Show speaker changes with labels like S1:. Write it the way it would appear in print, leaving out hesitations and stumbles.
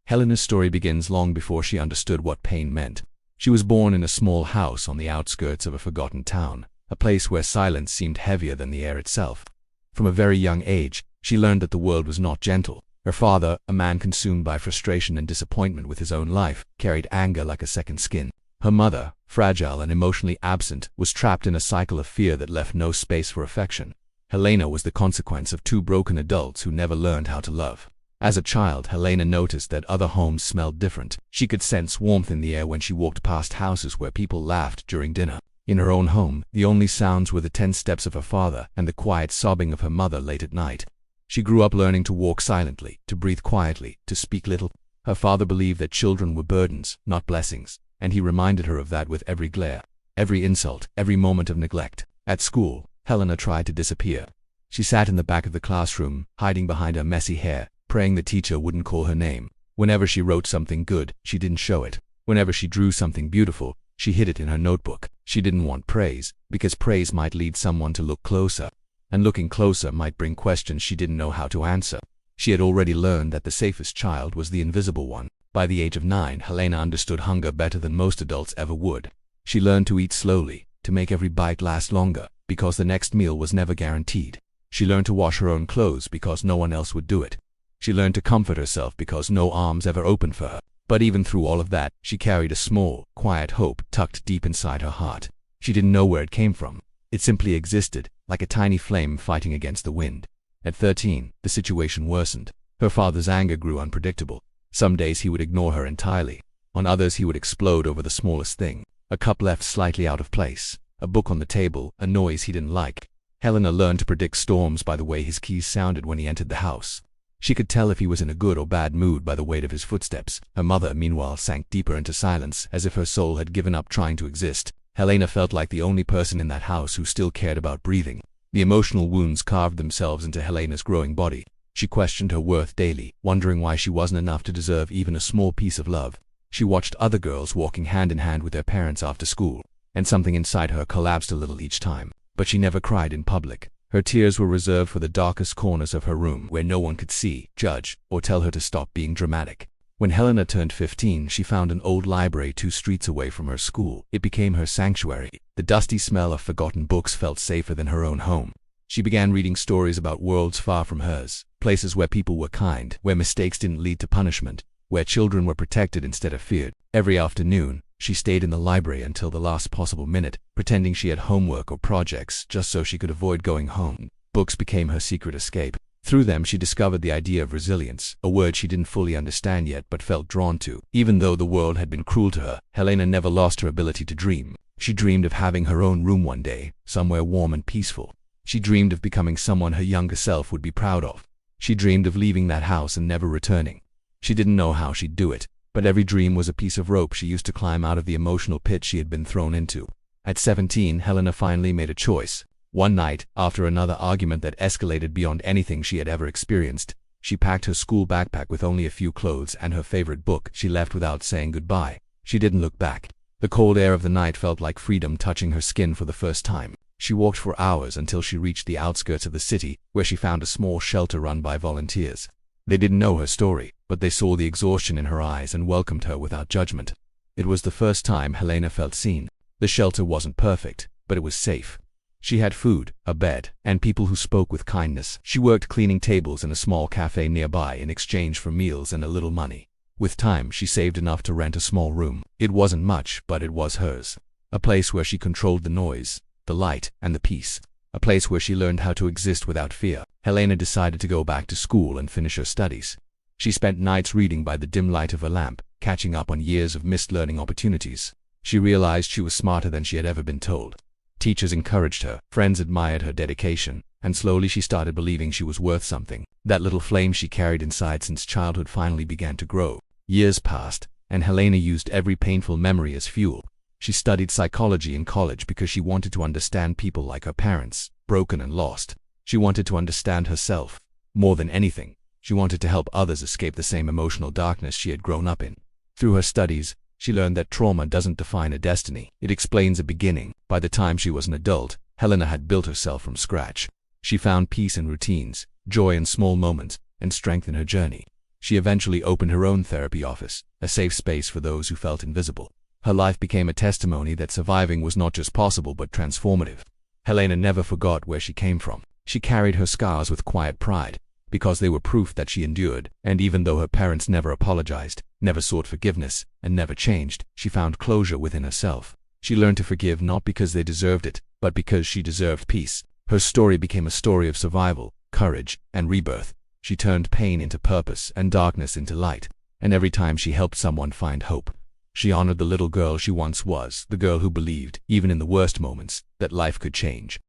S1: Helena's story begins long before she understood what pain meant. She was born in a small house on the outskirts of a forgotten town, a place where silence seemed heavier than the air itself. From a very young age, she learned that the world was not gentle. Her father, a man consumed by frustration and disappointment with his own life, carried anger like a second skin. Her mother, fragile and emotionally absent, was trapped in a cycle of fear that left no space for affection. Helena was the consequence of two broken adults who never learned how to love. As a child, Helena noticed that other homes smelled different. She could sense warmth in the air when she walked past houses where people laughed during dinner. In her own home, the only sounds were the tense steps of her father and the quiet sobbing of her mother late at night. She grew up learning to walk silently, to breathe quietly, to speak little. Her father believed that children were burdens, not blessings, and he reminded her of that with every glare, every insult, every moment of neglect. At school, Helena tried to disappear. She sat in the back of the classroom, hiding behind her messy hair, praying the teacher wouldn't call her name. Whenever she wrote something good, she didn't show it. Whenever she drew something beautiful, she hid it in her notebook. She didn't want praise, because praise might lead someone to look closer, and looking closer might bring questions she didn't know how to answer. She had already learned that the safest child was the invisible one. By the age of 9, Helena understood hunger better than most adults ever would. She learned to eat slowly, to make every bite last longer, because the next meal was never guaranteed. She learned to wash her own clothes because no one else would do it. She learned to comfort herself because no arms ever opened for her. But even through all of that, she carried a small, quiet hope tucked deep inside her heart. She didn't know where it came from. It simply existed, like a tiny flame fighting against the wind. At 13, the situation worsened. Her father's anger grew unpredictable. Some days he would ignore her entirely. On others he would explode over the smallest thing. A cup left slightly out of place, a book on the table, a noise he didn't like. Helena learned to predict storms by the way his keys sounded when he entered the house. She could tell if he was in a good or bad mood by the weight of his footsteps. Her mother, meanwhile, sank deeper into silence, as if her soul had given up trying to exist. Helena felt like the only person in that house who still cared about breathing. The emotional wounds carved themselves into Helena's growing body. She questioned her worth daily, wondering why she wasn't enough to deserve even a small piece of love. She watched other girls walking hand in hand with their parents after school, and something inside her collapsed a little each time. But she never cried in public. Her tears were reserved for the darkest corners of her room, where no one could see, judge, or tell her to stop being dramatic. When Helena turned 15, she found an old library 2 streets away from her school. It became her sanctuary. The dusty smell of forgotten books felt safer than her own home. She began reading stories about worlds far from hers, places where people were kind, where mistakes didn't lead to punishment, where children were protected instead of feared. Every afternoon, she stayed in the library until the last possible minute, pretending she had homework or projects just so she could avoid going home. Books became her secret escape. Through them, she discovered the idea of resilience, a word she didn't fully understand yet but felt drawn to. Even though the world had been cruel to her, Helena never lost her ability to dream. She dreamed of having her own room one day, somewhere warm and peaceful. She dreamed of becoming someone her younger self would be proud of. She dreamed of leaving that house and never returning. She didn't know how she'd do it, but every dream was a piece of rope she used to climb out of the emotional pit she had been thrown into. At 17, Helena finally made a choice. One night, after another argument that escalated beyond anything she had ever experienced, she packed her school backpack with only a few clothes and her favorite book. She left without saying goodbye. She didn't look back. The cold air of the night felt like freedom touching her skin for the first time. She walked for hours until she reached the outskirts of the city, where she found a small shelter run by volunteers. They didn't know her story, but they saw the exhaustion in her eyes and welcomed her without judgment. It was the first time Helena felt seen. The shelter wasn't perfect, but it was safe. She had food, a bed, and people who spoke with kindness. She worked cleaning tables in a small cafe nearby in exchange for meals and a little money. With time, she saved enough to rent a small room. It wasn't much, but it was hers. A place where she controlled the noise, the light, and the peace. A place where she learned how to exist without fear. Helena decided to go back to school and finish her studies. She spent nights reading by the dim light of a lamp, catching up on years of missed learning opportunities. She realized she was smarter than she had ever been told. Teachers encouraged her, friends admired her dedication, and slowly she started believing she was worth something. That little flame she carried inside since childhood finally began to grow. Years passed, and Helena used every painful memory as fuel. She studied psychology in college because she wanted to understand people like her parents, broken and lost. She wanted to understand herself. More than anything, she wanted to help others escape the same emotional darkness she had grown up in. Through her studies, she learned that trauma doesn't define a destiny. It explains a beginning. By the time she was an adult, Helena had built herself from scratch. She found peace in routines, joy in small moments, and strength in her journey. She eventually opened her own therapy office, a safe space for those who felt invisible. Her life became a testimony that surviving was not just possible but transformative. Helena never forgot where she came from. She carried her scars with quiet pride, because they were proof that she endured, and even though her parents never apologized, never sought forgiveness, and never changed, she found closure within herself. She learned to forgive not because they deserved it, but because she deserved peace. Her story became a story of survival, courage, and rebirth. She turned pain into purpose and darkness into light, and every time she helped someone find hope, she honored the little girl she once was, the girl who believed, even in the worst moments, that life could change.